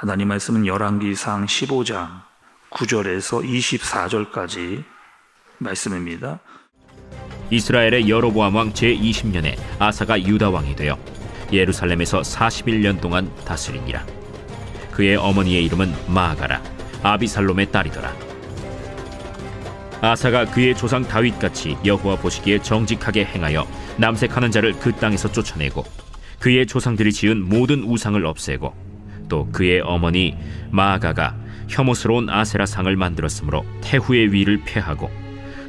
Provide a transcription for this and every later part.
하나님 말씀은 열왕기상 15장 9절에서 24절까지 말씀입니다. 이스라엘의 여로보암 왕 제20년에 아사가 유다 왕이 되어 예루살렘에서 41년 동안 다스리니라. 그의 어머니의 이름은 마아가라, 아비살롬의 딸이더라. 아사가 그의 조상 다윗같이 여호와 보시기에 정직하게 행하여 남색하는 자를 그 땅에서 쫓아내고 그의 조상들이 지은 모든 우상을 없애고 또 그의 어머니 마아가가 혐오스러운 아세라 상을 만들었으므로 태후의 위를 폐하고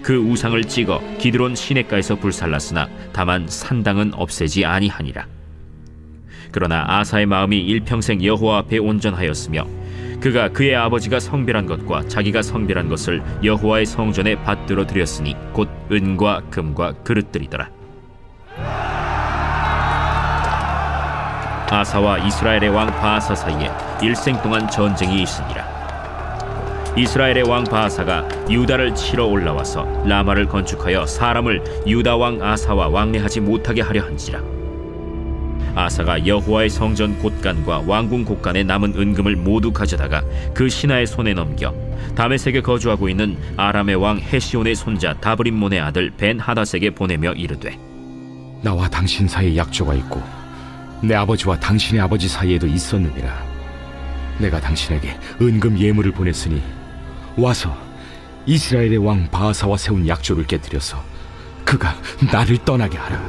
그 우상을 찍어 기드론 시냇가에서 불살랐으나 다만 산당은 없애지 아니하니라. 그러나 아사의 마음이 일평생 여호와 앞에 온전하였으며 그가 그의 아버지가 성별한 것과 자기가 성별한 것을 여호와의 성전에 받들어 드렸으니 곧 은과 금과 그릇들이더라. 아사와 이스라엘의 왕 바아사 사이에 일생 동안 전쟁이 있으니라. 이스라엘의 왕 바아사가 유다를 치러 올라와서 라마를 건축하여 사람을 유다 왕 아사와 왕래하지 못하게 하려 한지라. 아사가 여호와의 성전 곳간과 왕궁 곳간에 남은 은금을 모두 가져다가 그 신하의 손에 넘겨 다메섹에 거주하고 있는 아람의 왕 헤시온의 손자 다브림몬의 아들 벤 하닷에게 보내며 이르되, 나와 당신 사이에 약조가 있고 내 아버지와 당신의 아버지 사이에도 있었느니라. 내가 당신에게 은금 예물을 보냈으니 와서 이스라엘의 왕 바아사와 세운 약조를 깨뜨려서 그가 나를 떠나게 하라.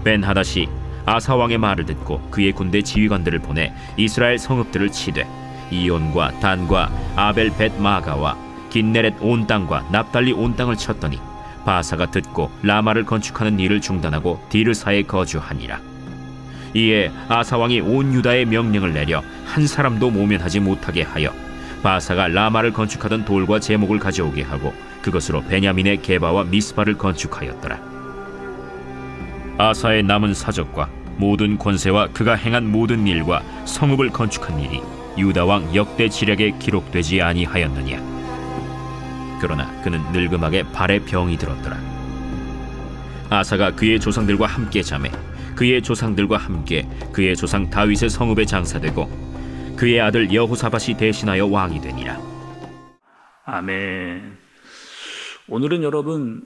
벤 하닷이 아사 왕의 말을 듣고 그의 군대 지휘관들을 보내 이스라엘 성읍들을 치되 이온과 단과 아벨 벳 마가와 긴네렛 온 땅과 납달리 온 땅을 쳤더니 바아사가 듣고 라마를 건축하는 일을 중단하고 디르사에 거주하니라. 이에 아사 왕이 온 유다에 명령을 내려 한 사람도 모면하지 못하게 하여 바아사가 라마를 건축하던 돌과 제목을 가져오게 하고 그것으로 베냐민의 게바와 미스바를 건축하였더라. 아사의 남은 사적과 모든 권세와 그가 행한 모든 일과 성읍을 건축한 일이 유다 왕 역대 지략에 기록되지 아니하였느냐. 그러나 그는 늙음하게 발에 병이 들었더라. 아사가 그의 조상들과 함께 자매 그의 조상들과 함께 그의 조상 다윗의 성읍에 장사되고 그의 아들 여호사밧이 대신하여 왕이 되니라. 아멘. 오늘은 여러분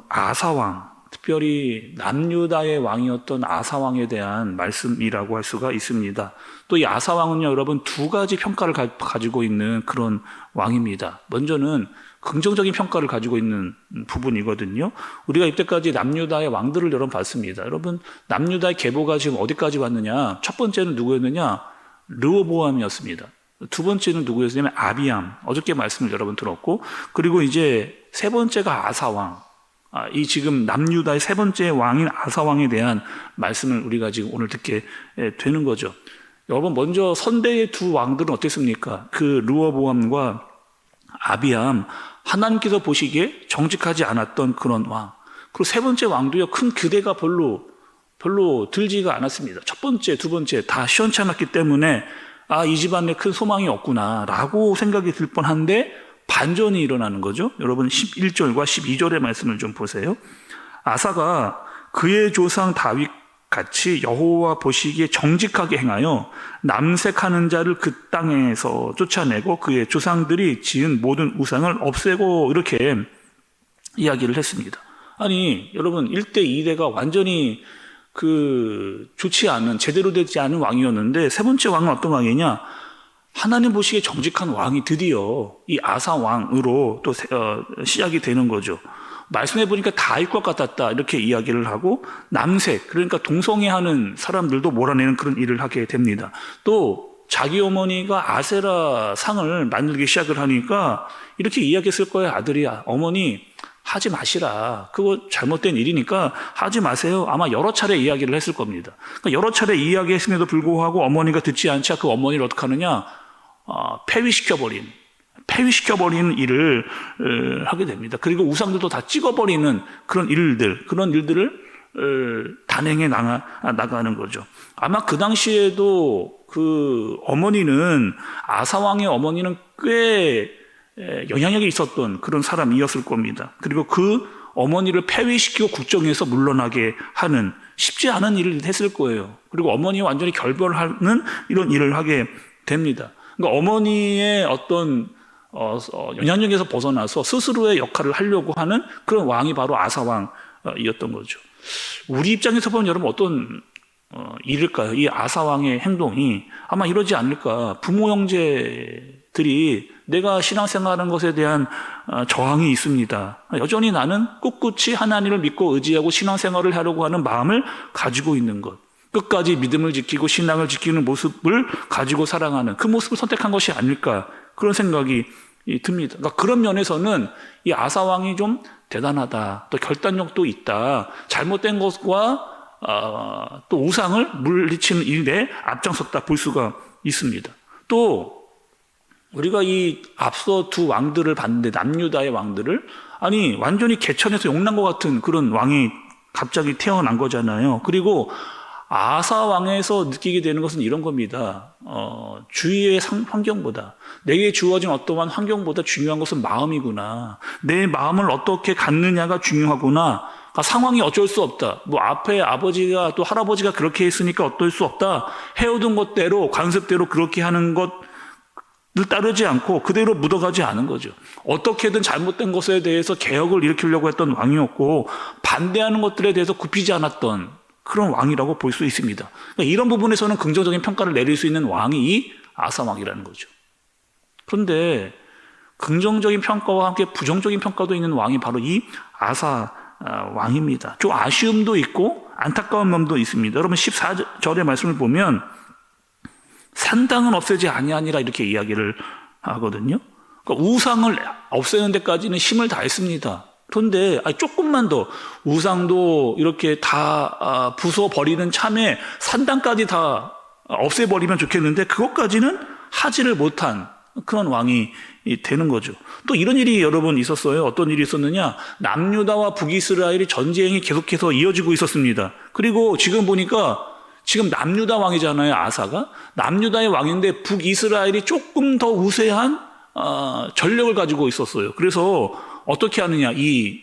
아사왕, 특별히 남유다의 왕이었던 아사왕에 대한 말씀이라고 할 수가 있습니다. 또 이 아사왕은요, 여러분 두 가지 평가를 가지고 있는 그런 왕입니다. 먼저는 긍정적인 평가를 가지고 있는 부분이거든요. 우리가 이때까지 남유다의 왕들을 여러분 봤습니다. 여러분 남유다의 계보가 지금 어디까지 왔느냐? 첫 번째는 누구였느냐? 르호보암이었습니다. 두 번째는 누구였냐면 아비암. 어저께 말씀을 여러분 들었고, 그리고 이제 세 번째가 아사왕. 이 지금 남유다의 세 번째 왕인 아사왕에 대한 말씀을 우리가 지금 오늘 듣게 되는 거죠. 여러분 먼저 선대의 두 왕들은 어땠습니까? 그 르호보암과 아비암, 하나님께서 보시기에 정직하지 않았던 그런 왕. 그리고 세 번째 왕도요, 큰 기대가 별로 들지가 않았습니다. 첫 번째, 두 번째 다 시원찮았기 때문에 이 집안에 큰 소망이 없구나 라고 생각이 들 뻔한데 반전이 일어나는 거죠. 여러분 11절과 12절의 말씀을 좀 보세요. 아사가 그의 조상 다윗 같이 여호와 보시기에 정직하게 행하여 남색하는 자를 그 땅에서 쫓아내고 그의 조상들이 지은 모든 우상을 없애고 이렇게 이야기를 했습니다. 아니 여러분 1대 2대가 완전히 좋지 않은, 제대로 되지 않은 왕이었는데 세 번째 왕은 어떤 왕이냐? 하나님 보시기에 정직한 왕이 드디어 이 아사 왕으로 또 시작이 되는 거죠. 말씀해 보니까 다윗과 같았다 이렇게 이야기를 하고 남색, 그러니까 동성애하는 사람들도 몰아내는 그런 일을 하게 됩니다. 또 자기 어머니가 아세라 상을 만들기 시작을 하니까 이렇게 이야기했을 거예요. 아들이, 어머니 하지 마시라. 그거 잘못된 일이니까 하지 마세요. 아마 여러 차례 이야기를 했을 겁니다. 그러니까 여러 차례 이야기했음에도 불구하고 어머니가 듣지 않자 그 어머니를 어떻게 하느냐? 폐위시켜버리는 일을 하게 됩니다. 그리고 우상들도 다 찍어버리는 그런 일들을 단행해 나가는 거죠. 아마 그 당시에도 그 어머니는, 아사왕의 어머니는 꽤 영향력이 있었던 그런 사람이었을 겁니다. 그리고 그 어머니를 폐위시키고 국정에서 물러나게 하는 쉽지 않은 일을 했을 거예요. 그리고 어머니와 완전히 결별하는 이런 일을 하게 됩니다. 그러니까 어머니의 어떤 영향력에서 벗어나서 스스로의 역할을 하려고 하는 그런 왕이 바로 아사왕이었던 거죠. 우리 입장에서 보면 여러분 어떤 일일까요? 이 아사왕의 행동이 아마 이러지 않을까. 부모 형제들이 내가 신앙생활하는 것에 대한 저항이 있습니다. 여전히 나는 꿋꿋이 하나님을 믿고 의지하고 신앙생활을 하려고 하는 마음을 가지고 있는 것. 끝까지 믿음을 지키고 신앙을 지키는 모습을 가지고 살아가는 그 모습을 선택한 것이 아닐까. 그런 생각이 듭니다. 그러니까 그런 면에서는 이 아사왕이 좀 대단하다. 또 결단력도 있다. 잘못된 것과 또 우상을 물리치는 일에 앞장섰다 볼 수가 있습니다. 또 우리가 이 앞서 두 왕들을 봤는데 남유다의 왕들을 아니 완전히 개천에서 용난 것 같은 그런 왕이 갑자기 태어난 거잖아요. 그리고 아사 왕에서 느끼게 되는 것은 이런 겁니다. 주위의 환경보다 내게 주어진 어떠한 환경보다 중요한 것은 마음이구나. 내 마음을 어떻게 갖느냐가 중요하구나. 그러니까 상황이 어쩔 수 없다. 뭐 앞에 아버지가 또 할아버지가 그렇게 했으니까 어쩔 수 없다. 해오던 것대로 관습대로 그렇게 하는 것을 따르지 않고 그대로 묻어가지 않은 거죠. 어떻게든 잘못된 것에 대해서 개혁을 일으키려고 했던 왕이었고 반대하는 것들에 대해서 굽히지 않았던 그런 왕이라고 볼 수 있습니다. 그러니까 이런 부분에서는 긍정적인 평가를 내릴 수 있는 왕이 이 아사 왕이라는 거죠. 그런데 긍정적인 평가와 함께 부정적인 평가도 있는 왕이 바로 이 아사 왕입니다. 좀 아쉬움도 있고 안타까운 마음도 있습니다. 여러분 14절의 말씀을 보면 산당은 없애지 아니하니라 이렇게 이야기를 하거든요. 그러니까 우상을 없애는 데까지는 힘을 다했습니다. 그런데 조금만 더 우상도 이렇게 다 부숴버리는 참에 산당까지 다 없애버리면 좋겠는데 그것까지는 하지를 못한 그런 왕이 되는 거죠. 또 이런 일이 여러분 있었어요. 어떤 일이 있었느냐. 남유다와 북이스라엘이 전쟁이 계속해서 이어지고 있었습니다. 그리고 지금 보니까 지금 남유다 왕이잖아요. 아사가. 남유다의 왕인데 북이스라엘이 조금 더 우세한 전력을 가지고 있었어요. 그래서 어떻게 하느냐. 이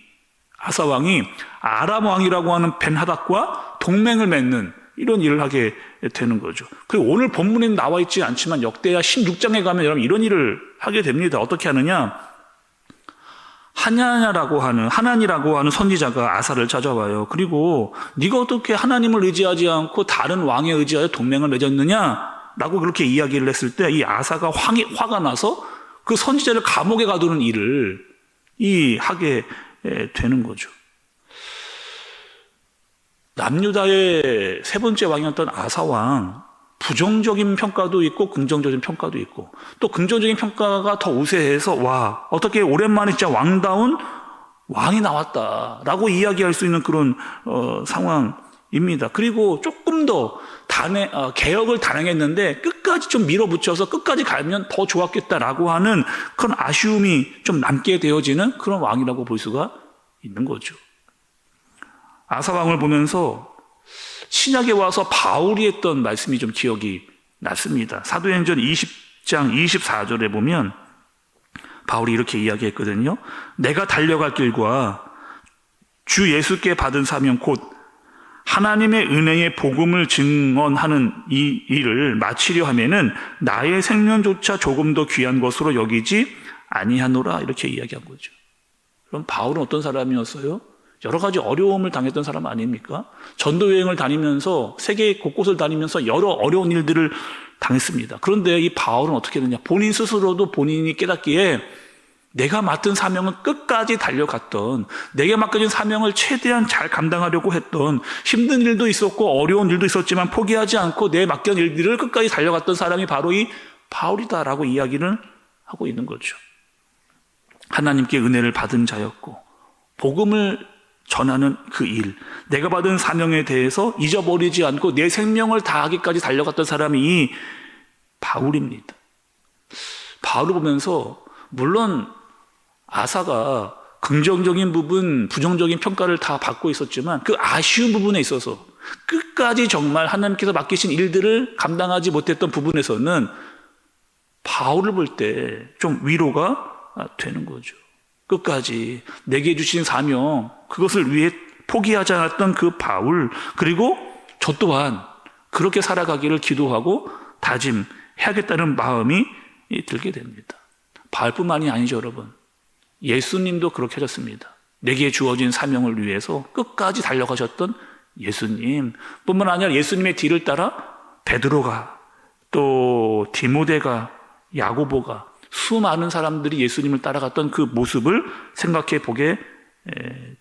아사 왕이 아람 왕이라고 하는 벤하닷과 동맹을 맺는 이런 일을 하게 되는 거죠. 그리고 오늘 본문에는 나와 있지 않지만 역대하 16장에 가면 여러분 이런 일을 하게 됩니다. 어떻게 하느냐? 하나니라고 하는 선지자가 아사를 찾아와요. 그리고 네가 어떻게 하나님을 의지하지 않고 다른 왕에 의지하여 동맹을 맺었느냐라고 그렇게 이야기를 했을 때 이 아사가 화가 나서 그 선지자를 감옥에 가두는 일을 하게 되는 거죠. 남유다의 세 번째 왕이었던 아사왕, 부정적인 평가도 있고 긍정적인 평가도 있고 또 긍정적인 평가가 더 우세해서 와 어떻게 오랜만에 진짜 왕다운 왕이 나왔다라고 이야기할 수 있는 그런 상황입니다. 그리고 조금 더 개혁을 단행했는데 끝까지 좀 밀어붙여서 끝까지 가면 더 좋았겠다라고 하는 그런 아쉬움이 좀 남게 되어지는 그런 왕이라고 볼 수가 있는 거죠. 아사왕을 보면서 신약에 와서 바울이 했던 말씀이 좀 기억이 났습니다. 사도행전 20장 24절에 보면 바울이 이렇게 이야기했거든요. 내가 달려갈 길과 주 예수께 받은 사명 곧 하나님의 은혜의 복음을 증언하는 이 일을 마치려 하면은 나의 생명조차 조금 더 귀한 것으로 여기지 아니하노라 이렇게 이야기한 거죠. 그럼 바울은 어떤 사람이었어요? 여러 가지 어려움을 당했던 사람 아닙니까? 전도 여행을 다니면서 세계 곳곳을 다니면서 여러 어려운 일들을 당했습니다. 그런데 이 바울은 어떻게 했느냐? 본인 스스로도 본인이 깨닫기에 내가 맡은 사명은 끝까지 달려갔던, 내게 맡겨진 사명을 최대한 잘 감당하려고 했던, 힘든 일도 있었고 어려운 일도 있었지만 포기하지 않고 내 맡겨진 일들을 끝까지 달려갔던 사람이 바로 이 바울이다라고 이야기를 하고 있는 거죠. 하나님께 은혜를 받은 자였고 복음을 전하는 그 일, 내가 받은 사명에 대해서 잊어버리지 않고 내 생명을 다하기까지 달려갔던 사람이 이 바울입니다. 바울을 보면서 물론 아사가 긍정적인 부분, 부정적인 평가를 다 받고 있었지만 그 아쉬운 부분에 있어서 끝까지 정말 하나님께서 맡기신 일들을 감당하지 못했던 부분에서는 바울을 볼 때 좀 위로가 되는 거죠. 끝까지 내게 주신 사명, 그것을 위해 포기하지 않았던 그 바울, 그리고 저 또한 그렇게 살아가기를 기도하고 다짐해야겠다는 마음이 들게 됩니다. 바울뿐만이 아니죠, 여러분. 예수님도 그렇게 하셨습니다. 내게 주어진 사명을 위해서 끝까지 달려가셨던 예수님 뿐만 아니라 예수님의 뒤를 따라 베드로가, 또 디모데가, 야고보가, 수많은 사람들이 예수님을 따라갔던 그 모습을 생각해 보게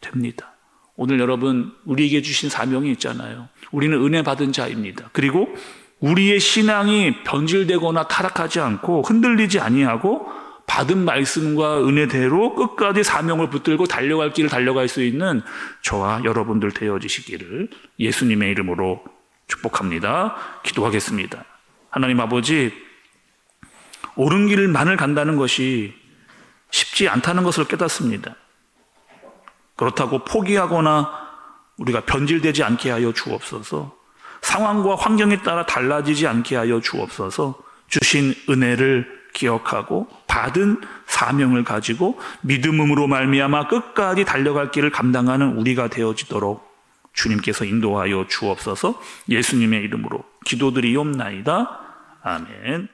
됩니다. 오늘 여러분, 우리에게 주신 사명이 있잖아요. 우리는 은혜 받은 자입니다. 그리고 우리의 신앙이 변질되거나 타락하지 않고 흔들리지 아니하고 받은 말씀과 은혜대로 끝까지 사명을 붙들고 달려갈 길을 달려갈 수 있는 저와 여러분들 되어지시기를 예수님의 이름으로 축복합니다. 기도하겠습니다. 하나님 아버지, 옳은 길만을 간다는 것이 쉽지 않다는 것을 깨닫습니다. 그렇다고 포기하거나 우리가 변질되지 않게 하여 주옵소서. 상황과 환경에 따라 달라지지 않게 하여 주옵소서. 주신 은혜를 기억하고 받은 사명을 가지고 믿음으로 말미암아 끝까지 달려갈 길을 감당하는 우리가 되어지도록 주님께서 인도하여 주옵소서. 예수님의 이름으로 기도드리옵나이다. 아멘.